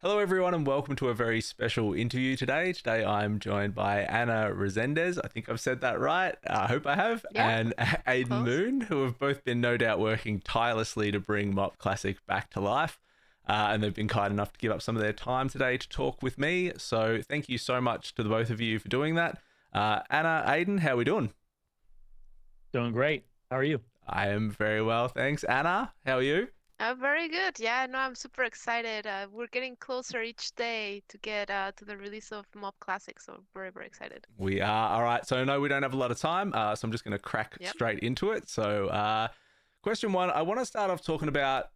Hello, everyone, and welcome to a very special interview today. Today, I'm joined by Anna Resendez. I think I've said that right. I hope I have. Yeah, And Aidan close. Moon, who have both been no doubt working tirelessly to bring MOP Classic back to life. And they've been kind enough to give up some of their time today to talk with me. So, thank you so much to the both of you for doing that. Anna, Aidan, how are we doing? Doing great. How are you? I am very well, thanks. Anna, how are you? Very good. Yeah, no, I'm super excited. We're getting closer each day to get to the release of MOP Classic, so very excited. We are. All right. So, no, we don't have a lot of time. So, I'm just going to crack Yep. straight into it. So, question one, I want to start off talking about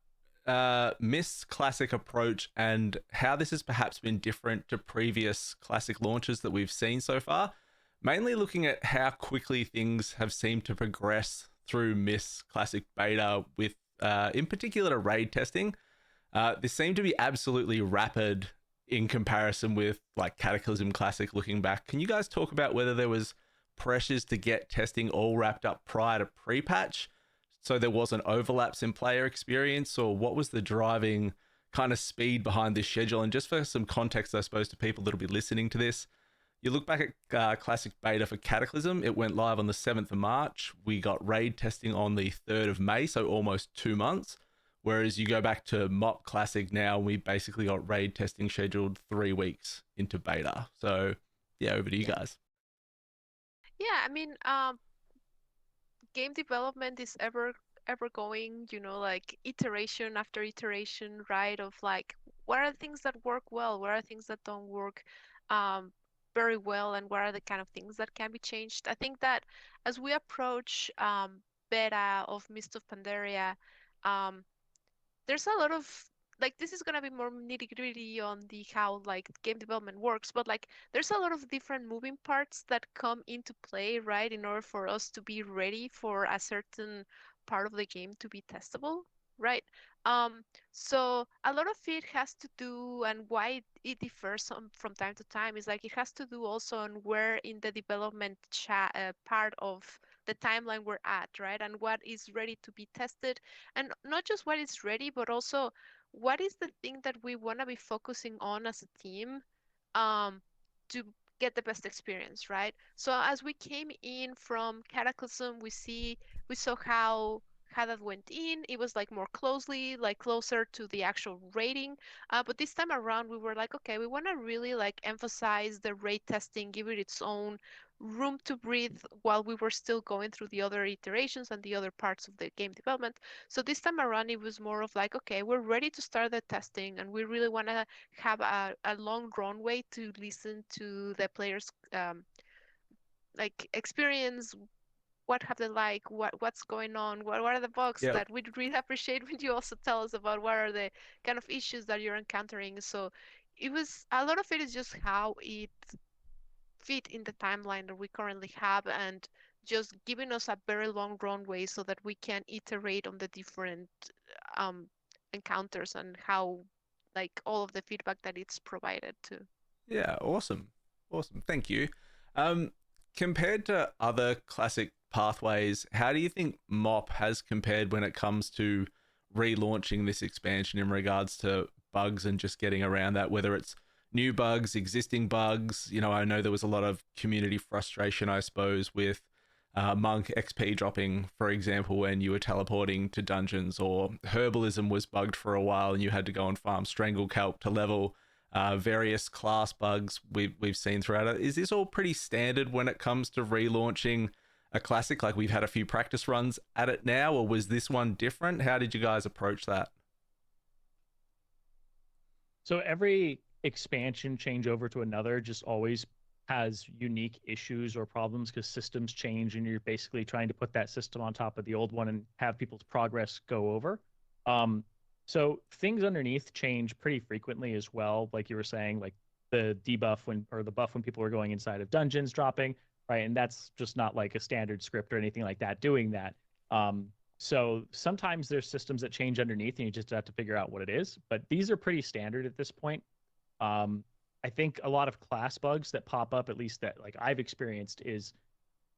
Miss Classic approach and how this has perhaps been different to previous Classic launches that we've seen so far. Mainly looking at how quickly things have seemed to progress through Miss Classic beta with, in particular, raid testing. This seemed to be absolutely rapid in comparison with like Cataclysm Classic looking back. Can you guys talk about whether there was pressures to get testing all wrapped up prior to pre-patch so there wasn't overlaps in player experience, or what was the driving kind of speed behind this schedule? And just for some context, I suppose, to people that'll be listening to this, you look back at Classic Beta for Cataclysm, it went live on the 7th of March. We got raid testing on the 3rd of May, so almost 2 months. Whereas you go back to MOP Classic now, we basically got raid testing scheduled 3 weeks into beta. So, yeah, over to you Yeah. guys. Yeah, I mean, game development is ever going, like iteration after iteration, right? Of like, what are the things that work well? What are the things that don't work um, very well? And what are the kind of things that can be changed? I think that as we approach beta of Mist of Pandaria, um, there's a lot of like this is gonna be more nitty-gritty on the how like game development works, but like there's a lot of different moving parts that come into play, right, in order for us to be ready for a certain part of the game to be testable, right? Um, so a lot of it has to do and why it differs from time to time is like it has to do also on where in the development part of the timeline we're at, right? And what is ready to be tested and not just what is ready, but also what is the thing that we want to be focusing on as a team um, to get the best experience, right? So as we came in from Cataclysm, we saw how that went in. It was like more closely, like closer to the actual rating. But this time around, we were like, okay, we want to really like emphasize the rate testing, give it its own room to breathe while we were still going through the other iterations and the other parts of the game development. So this time around, it was more of like, okay, we're ready to start the testing and we really want to have a long runway to listen to the players like experience what have they like, what's going on, what are the bugs Yeah, that we'd really appreciate when you also tell us about what are the kind of issues that you're encountering. So it was a lot of it is just how it fit in the timeline that we currently have and just giving us a very long runway so that we can iterate on the different um, encounters and how like all of the feedback that it's provided to. yeah, awesome. Awesome. Thank you. Um, Compared to other classic pathways, how do you think MOP has compared when it comes to relaunching this expansion in regards to bugs and just getting around that, whether it's new bugs, existing bugs? I know there was a lot of community frustration, I suppose, with monk XP dropping, for example, when you were teleporting to dungeons, or herbalism was bugged for a while and you had to go and farm strangle kelp to level. Various class bugs we've seen throughout it. Is this all pretty standard when it comes to relaunching a classic? Like, we've had a few practice runs at it now, or was this one different? How did you guys approach that? So every expansion change over to another just always has unique issues or problems because systems change and you're basically trying to put that system on top of the old one and have people's progress go over. Um, so things underneath change pretty frequently as well. Like you were saying, like the debuff when or the buff when people were going inside of dungeons dropping, right? And that's just not like a standard script or anything like that doing that. So sometimes there's systems that change underneath and you just have to figure out what it is. But these are pretty standard at this point. Um, I think a lot of class bugs that pop up, at least that like I've experienced, is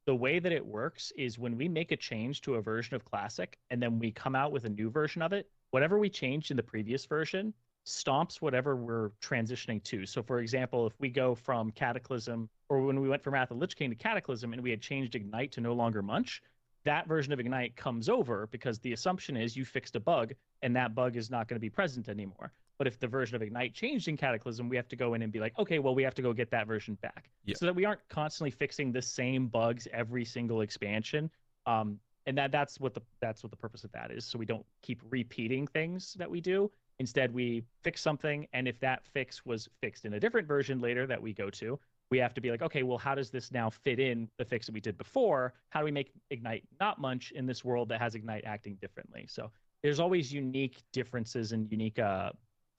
the way that it works is when we make a change to a version of Classic and then we come out with a new version of it, whatever we changed in the previous version stomps whatever we're transitioning to. So, for example, if we go from Cataclysm, or when we went from Wrath of the Lich King to Cataclysm and we had changed Ignite to no longer Munch, that version of Ignite comes over because the assumption is you fixed a bug and that bug is not going to be present anymore. But if the version of Ignite changed in Cataclysm, we have to go in and be like, okay, well, we have to go get that version back. Yep. So that we aren't constantly fixing the same bugs every single expansion. And that's what the purpose of that is. So we don't keep repeating things that we do. Instead, we fix something, and if that fix was fixed in a different version later that we go to, we have to be like, okay, well, how does this now fit in the fix that we did before? How do we make Ignite not Munch in this world that has Ignite acting differently? So there's always unique differences and unique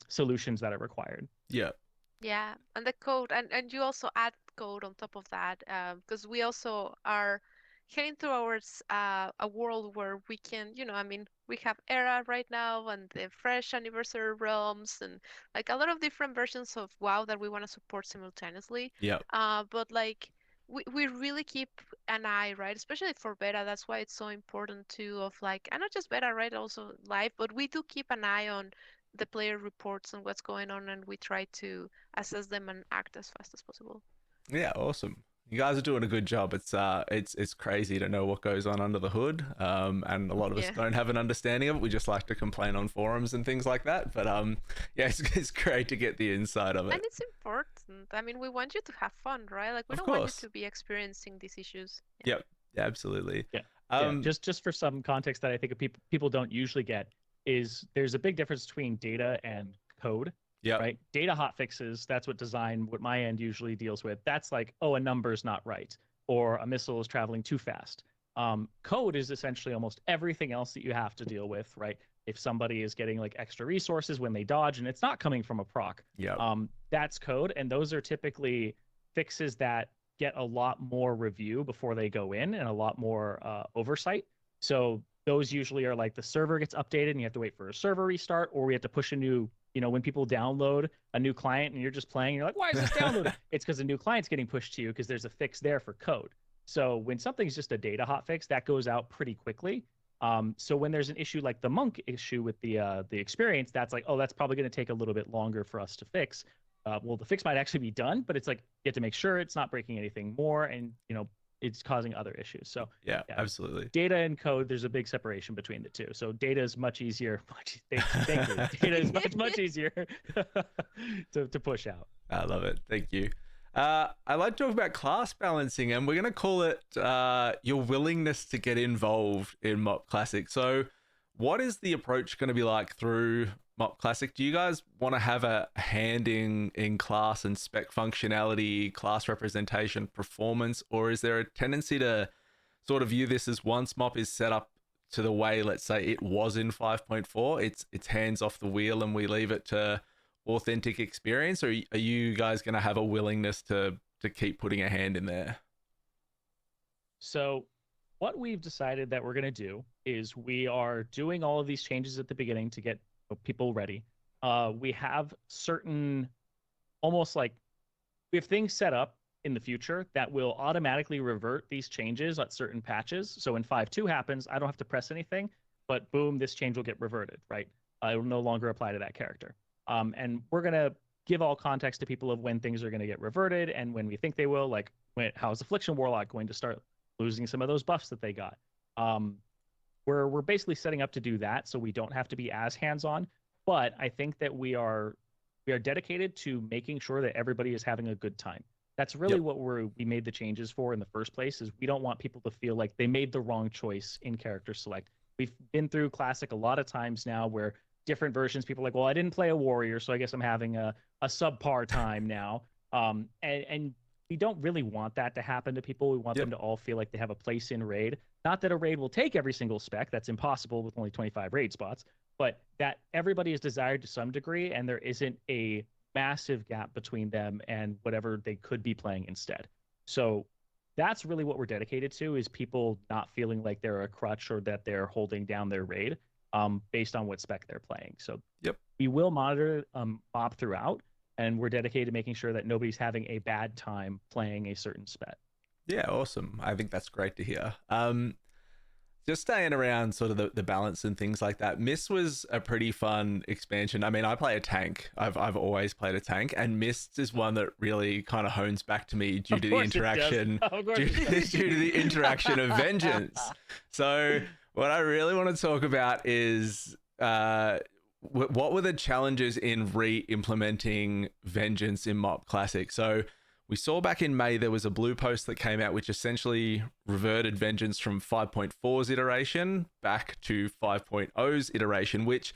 solutions that are required. Yeah. Yeah, and the code, and you also add code on top of that, because we also are heading towards a world where we can, I mean, we have Era right now and the fresh anniversary realms and like a lot of different versions of WoW that we want to support simultaneously. Yeah. But like we really keep an eye, right? Especially for beta. That's why it's so important too, of like, and not just beta, right? Also live, but we do keep an eye on the player reports and what's going on, and we try to assess them and act as fast as possible. Yeah, awesome. You guys are doing a good job. It's crazy to know what goes on under the hood, and a lot of us Yeah. don't have an understanding of it. We just like to complain on forums and things like that. But yeah, it's great to get the inside of And it. it's important. I mean, we want you to have fun, right? Like we Of don't want you course. to be experiencing these issues. Yeah. Yep. Yeah, absolutely. Yeah. Just for some context that I think people don't usually get is there's a big difference between data and code. Yeah. Right. Data hotfixes, that's what my end usually deals with. That's like, oh, a number's not right, or a missile is traveling too fast. Code is essentially almost everything else that you have to deal with, right? If somebody is getting like extra resources when they dodge and it's not coming from a proc, Yeah. that's code. And those are typically fixes that get a lot more review before they go in and a lot more oversight. So those usually are like the server gets updated and you have to wait for a server restart, or we have to push a new, when people download a new client and you're just playing, you're like, why is this downloaded? It's because a new client's getting pushed to you because there's a fix there for code. So when something's just a data hotfix, that goes out pretty quickly. So when there's an issue like the monk issue with the experience, that's like, oh, that's probably going to take a little bit longer for us to fix. Well, the fix might actually be done, but it's like you have to make sure it's not breaking anything more, and it's causing other issues. So yeah, absolutely. Data and code, there's a big separation between the two. So data is much easier. Thank you. Data is much easier to push out. I love it. Thank you. I like to talk about class balancing, and we're going to call it your willingness to get involved in MOP Classic. So what is the approach going to be like through MOP Classic? Do you guys want to have a hand in class and spec functionality, class representation, performance, or is there a tendency to sort of view this as once MOP is set up to the way, let's say, it was in 5.4, it's hands off the wheel and we leave it to authentic experience, or are you guys going to have a willingness to keep putting a hand in there? So what we've decided that we're going to do is we are doing all of these changes at the beginning to get people ready. We have certain, almost like we have things set up in the future that will automatically revert these changes at certain patches. So when 5.2 happens, I don't have to press anything, but boom, this change will get reverted, right? It will no longer apply to that character. And we're going to give all context to people of when things are going to get reverted and when we think they will, like how's Affliction Warlock going to start losing some of those buffs that they got. We're basically setting up to do that, so we don't have to be as hands-on. But I think that we are dedicated to making sure that everybody is having a good time. That's really what we made the changes for in the first place. Is we don't want people to feel like they made the wrong choice in character select. We've been through Classic a lot of times now where different versions, people are like, well, I didn't play a warrior, so I guess I'm having a subpar time now. And we don't really want that to happen to people. We want them to all feel like they have a place in raid. Not that a raid will take every single spec. That's impossible with only 25 raid spots. But that everybody is desired to some degree, and there isn't a massive gap between them and whatever they could be playing instead. So that's really what we're dedicated to, is people not feeling like they're a crutch or that they're holding down their raid based on what spec they're playing. So we will monitor MOP throughout, and we're dedicated to making sure that nobody's having a bad time playing a certain spec. Yeah, awesome. I think that's great to hear. just staying around sort of the balance and things like that. Mist was a pretty fun expansion. I mean, I play a tank. I've always played a tank, and Mist is one that really kind of hones back to me due to the interaction, due to the interaction of Vengeance. So what I really want to talk about is what were the challenges in re-implementing Vengeance in MOP Classic? So we saw back in May there was a blue post that came out which essentially reverted Vengeance from 5.4's iteration back to 5.0's iteration, which,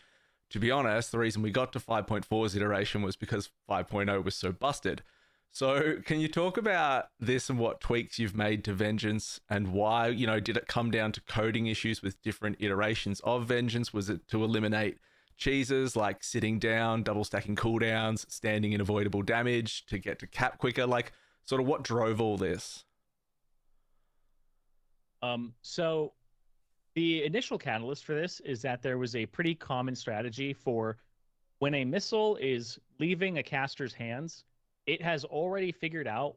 to be honest, the reason we got to 5.4's iteration was because 5.0 was so busted. So can you talk about this and what tweaks you've made to Vengeance and why, did it come down to coding issues with different iterations of Vengeance? Was it to eliminate cheeses like sitting down, double stacking cooldowns, standing in avoidable damage to get to cap quicker? Like, sort of what drove all this? So the initial catalyst for this is that there was a pretty common strategy for when a missile is leaving a caster's hands, it has already figured out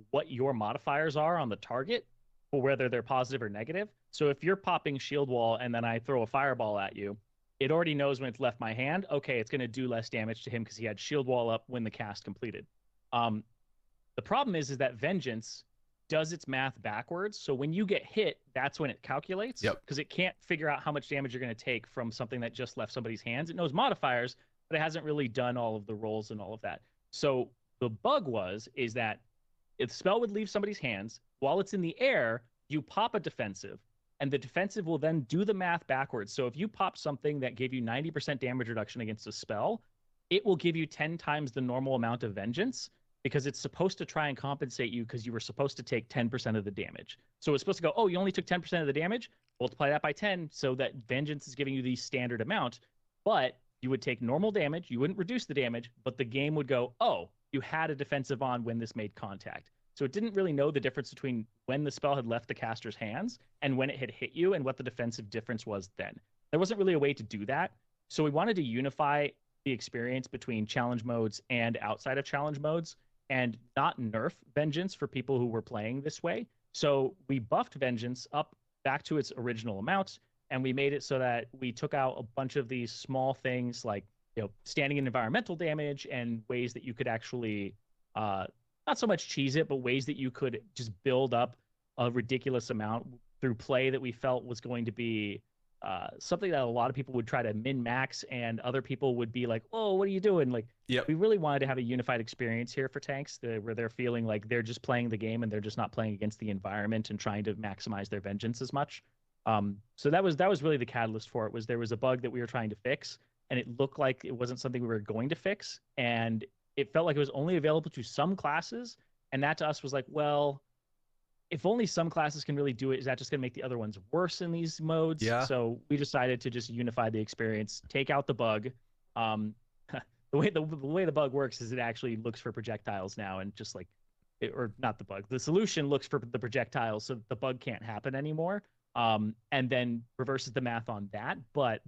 what your modifiers are on the target for whether they're positive or negative. So if you're popping shield wall and then I throw a fireball at you, it already knows when it's left my hand. Okay, it's going to do less damage to him because he had shield wall up when the cast completed. The problem is that Vengeance does its math backwards. So when you get hit, that's when it calculates. Yep. Because it can't figure out how much damage you're going to take from something that just left somebody's hands. It knows modifiers, but it hasn't really done all of the rolls and all of that. So the bug is that if the spell would leave somebody's hands, while it's in the air, you pop a defensive, and the defensive will then do the math backwards. So if you pop something that gave you 90% damage reduction against a spell, it will give you 10 times the normal amount of Vengeance because it's supposed to try and compensate you because you were supposed to take 10% of the damage. So it's supposed to go, oh, you only took 10% of the damage? Multiply that by 10 so that Vengeance is giving you the standard amount, but you would take normal damage, you wouldn't reduce the damage, but the game would go, oh, you had a defensive on when this made contact. So it didn't really know the difference between when the spell had left the caster's hands and when it had hit you and what the defensive difference was then. There wasn't really a way to do that. So we wanted to unify the experience between challenge modes and outside of challenge modes and not nerf Vengeance for people who were playing this way. So we buffed Vengeance up back to its original amount, and we made it so that we took out a bunch of these small things like standing in environmental damage and ways that you could actually not so much cheese it, but ways that you could just build up a ridiculous amount through play that we felt was going to be something that a lot of people would try to min-max, and other people would be like, oh, what are you doing? Like, yep. We really wanted to have a unified experience here for tanks where they're feeling like they're just playing the game and they're just not playing against the environment and trying to maximize their Vengeance as much. So that was really the catalyst for it. There was a bug that we were trying to fix, and it looked like it wasn't something we were going to fix, and it felt like it was only available to some classes, and that to us was like, well, if only some classes can really do it, is that just going to make the other ones worse in these modes? Yeah. So we decided to just unify the experience, take out the bug. The way the bug works is it actually looks for projectiles now, and just like, or not the bug, the solution looks for the projectiles, so the bug can't happen anymore. And then reverses the math on that, but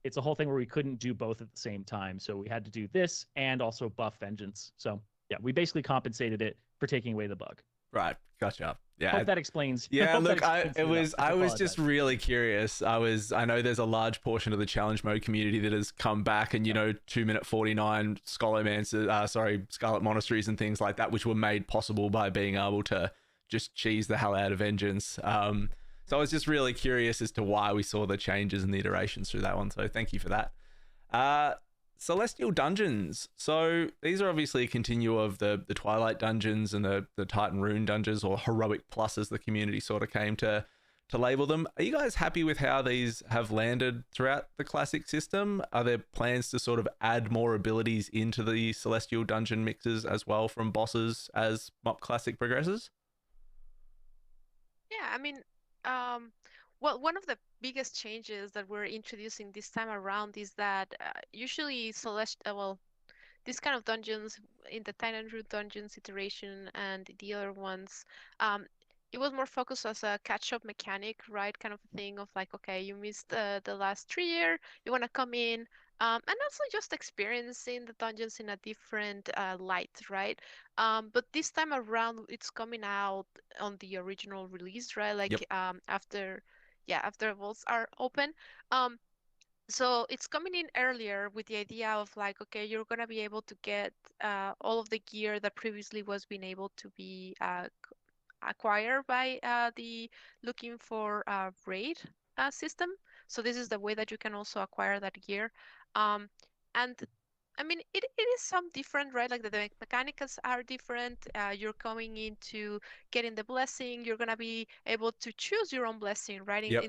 it's a whole thing where we couldn't do both at the same time. So we had to do this and also buff Vengeance. So yeah, we basically compensated it for taking away the bug. Right. Gotcha. Yeah. Hope that explains. Yeah. Look, explains I was just really curious. I know there's a large portion of the challenge mode community that has come back and, 2-minute 49 Scarlet Monasteries and things like that, which were made possible by being able to just cheese the hell out of Vengeance. So I was just really curious as to why we saw the changes and the iterations through that one. So thank you for that. Celestial Dungeons. So these are obviously a continue of the Twilight Dungeons and the Titan Rune Dungeons, or Heroic Plus as the community sort of came to label them. Are you guys happy with how these have landed throughout the Classic system? Are there plans to sort of add more abilities into the Celestial Dungeon mixes as well from bosses as MOP Classic progresses? Yeah, I mean, well, one of the biggest changes that we're introducing this time around is that usually these kind of dungeons in the Titan Root dungeons iteration and the other ones, it was more focused as a catch-up mechanic, right? Kind of thing of like, okay, you missed the last 3 year, you want to come in, and also just experiencing the dungeons in a different light, right? But this time around, it's coming out on the original release, right? Like Yep. after after the vaults are open. Um, so it's coming in earlier with the idea of like, okay, you're gonna be able to get all of the gear that previously was being able to be acquired by the looking for raid system. So this is the way that you can also acquire that gear. Um, and I mean, it is some different, right? Like the mechanics are different. You're coming into getting the blessing. You're gonna be able to choose your own blessing, right? Yep.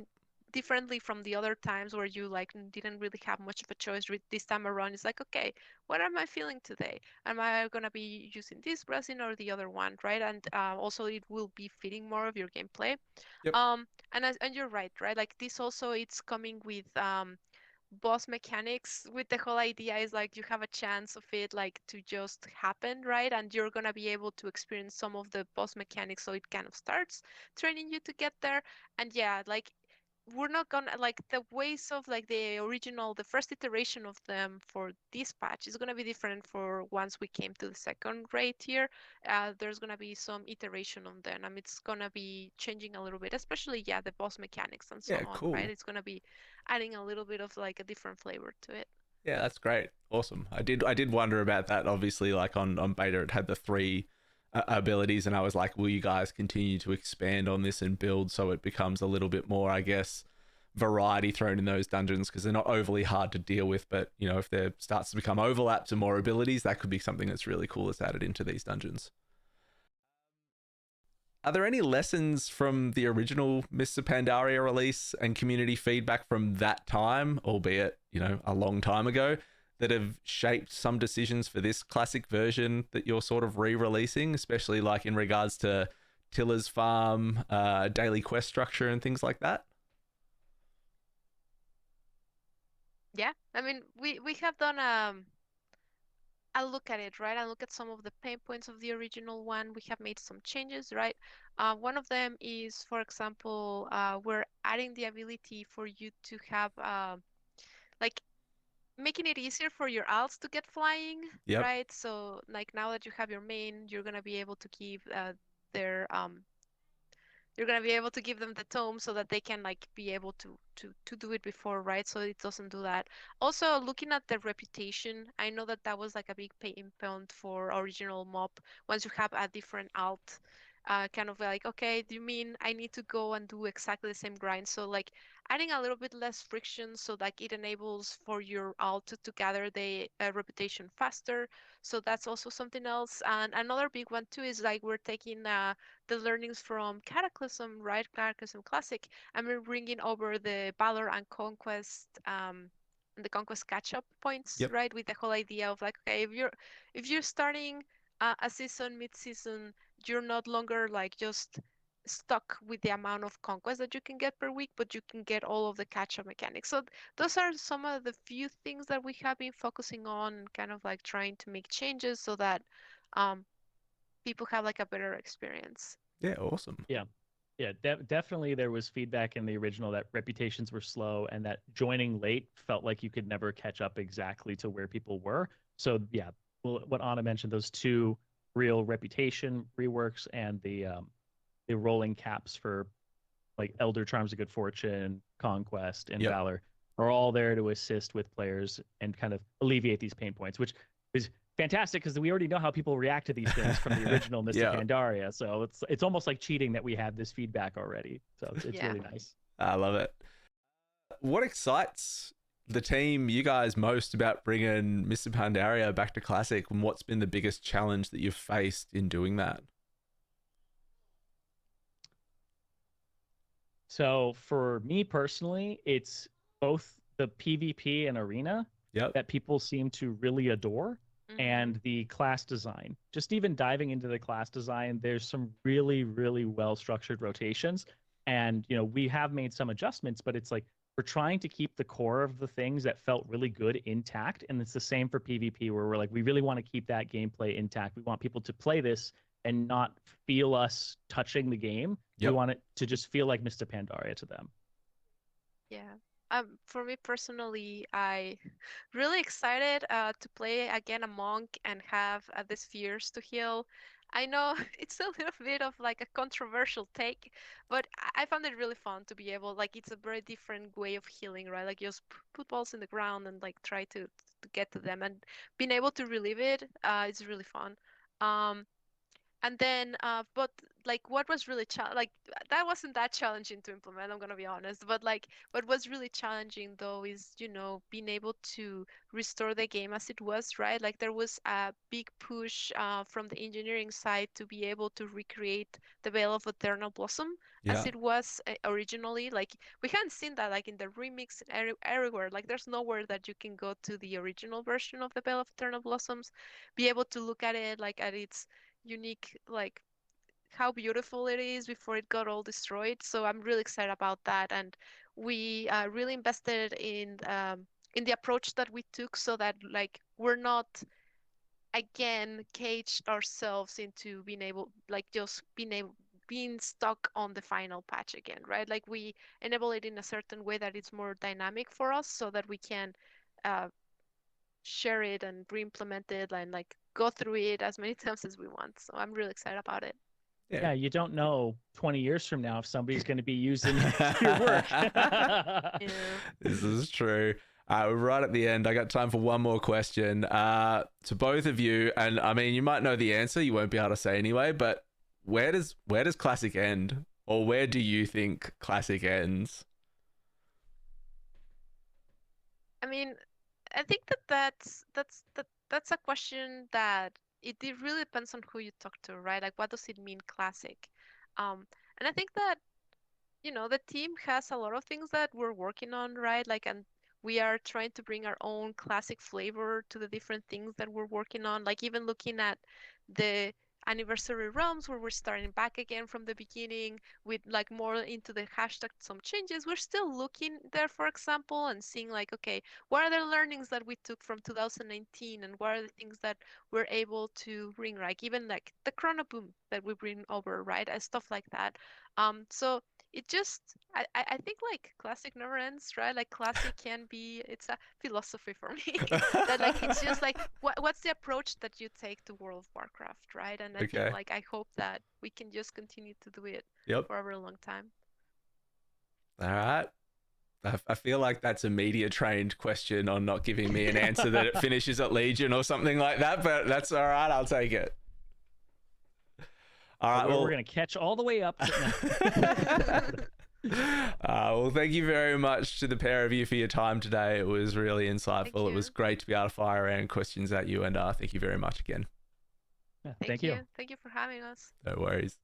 Differently from the other times where you like didn't really have much of a choice. This time around, it's like, okay, what am I feeling today? Am I gonna be using this blessing or the other one, right? And also it will be fitting more of your gameplay. Yep. And you're right, right? Like this also it's coming with boss mechanics with the whole idea is like you have a chance of it like to just happen, right? And you're gonna be able to experience some of the boss mechanics, so it kind of starts training you to get there. And yeah, like we're not gonna like the ways of like the original, the first iteration of them for this patch is gonna be different for once we came to the second raid here. There's gonna be some iteration on them, and it's gonna be changing a little bit, especially yeah, the boss mechanics and so Yeah, on, right? cool. It's gonna be adding a little bit of like a different flavor to it. Yeah, that's great. Awesome. I did wonder about that. Obviously, like on beta, it had the three abilities, and I was like, will you guys continue to expand on this and build so it becomes a little bit more, I guess, variety thrown in those dungeons, because they're not overly hard to deal with. But if there starts to become overlaps and more abilities, that could be something that's really cool that's added into these dungeons. Are there any lessons from the original Mr. Pandaria release and community feedback from that time, albeit, a long time ago, that have shaped some decisions for this classic version that you're sort of re-releasing, especially like in regards to Tiller's farm, daily quest structure and things like that? Yeah, I mean we have done I look at it, right? I look at some of the pain points of the original one. We have made some changes, right? One of them is, for example, we're adding the ability for you to have like making it easier for your alts to get flying, Yep. right? So like now that you have your main, you're gonna be able to give their you're gonna be able to give them the tome so that they can like be able to do it before, right? So it doesn't do that. Also, looking at the reputation, I know that that was like a big pain point for original MOP. Once you have a different alt, kind of like, okay, do you mean I need to go and do exactly the same grind? So like adding a little bit less friction so like it enables for your alt to gather the reputation faster. So that's also something else. And another big one too is like we're taking the learnings from Cataclysm, right? Cataclysm Classic, and we're bringing over the Valor and Conquest, and the Conquest catch-up points, Yep. right? With the whole idea of like, okay, if you're starting a season, mid-season, you're not longer like just stuck with the amount of conquest that you can get per week, but you can get all of the catch-up mechanics. So those are some of the few things that we have been focusing on, kind of like trying to make changes so that um, people have like a better experience. Yeah, awesome. Yeah. Yeah, definitely there was feedback in the original that reputations were slow and that joining late felt like you could never catch up exactly to where people were. So yeah, well, what Anna mentioned, those two real reputation reworks and the rolling caps for like Elder Charms of Good Fortune, Conquest, and Yep. Valor are all there to assist with players and kind of alleviate these pain points, which is fantastic because we already know how people react to these things from the original Mr. Yeah, Pandaria. So it's almost like cheating that we have this feedback already. So it's Yeah. really nice. I love it. What excites the team, you guys, most about bringing Mr. Pandaria back to Classic, and what's been the biggest challenge that you've faced in doing that? So for me personally, it's both the PvP and arena Yep. that people seem to really adore Mm-hmm. and the class design. Just even diving into the class design, there's some really, really well structured rotations. And, we have made some adjustments, but it's like we're trying to keep the core of the things that felt really good intact. And it's the same for PvP, where we're like, we really want to keep that gameplay intact. We want people to play this and not feel us touching the game. We Yep. want it to just feel like Mr. Pandaria to them. Yeah. For me personally, I really excited to play again a monk and have the spheres to heal. I know it's a little bit of like a controversial take, but I found it really fun to be able, like, it's a very different way of healing, right? Like, just put balls in the ground and like try to get to them, and being able to relive it, is really fun. Um, and then, but like what was really like that wasn't that challenging to implement, I'm gonna be honest. But like what was really challenging though is, being able to restore the game as it was, right? Like there was a big push from the engineering side to be able to recreate the Veil of Eternal Blossom as Yeah. it was originally. Like we hadn't seen that like in the remix everywhere. Like there's nowhere that you can go to the original version of the Veil of Eternal Blossoms, be able to look at it like at its unique, like how beautiful it is before it got all destroyed. So I'm really excited about that, and we really invested in the approach that we took, so that like we're not again caged ourselves into being able, like just being stuck on the final patch again, right? Like we enable it in a certain way that it's more dynamic for us, so that we can uh, share it and re-implement it and like go through it as many times as we want. So I'm really excited about it. Yeah. Yeah, you don't know 20 years from now if somebody's going to be using your work. Yeah. This is true. We're right at the end. I got time for one more question to both of you, and I mean, you might know the answer. You won't be able to say anyway. But where does Classic end, or where do you think Classic ends? I mean, I think that's a question that it really depends on who you talk to, right? Like, what does it mean, classic? And I think that the team has a lot of things that we're working on, right? Like, and we are trying to bring our own classic flavor to the different things that we're working on. Like, even looking at the anniversary realms where we're starting back again from the beginning with like more into the hashtag some changes. We're still looking there, for example, and seeing like, okay, what are the learnings that we took from 2019, and what are the things that we're able to bring, like even like the chrono boom that we bring over, right? And stuff like that. So it just I think like classic never ends, right? Like classic can be, it's a philosophy for me that like it's just like what's the approach that you take to World of Warcraft, right? And I think Okay. like I hope that we can just continue to do it Yep. for a very long time. All right. I feel like that's a media trained question on not giving me an answer that it finishes at Legion or something like that, but that's all right. I'll take it. All right. We're going to catch all the way up. Well, thank you very much to the pair of you for your time today. It was really insightful. It was great to be able to fire around questions at you, and thank you very much again. Yeah, Thank you. Thank you for having us. No worries.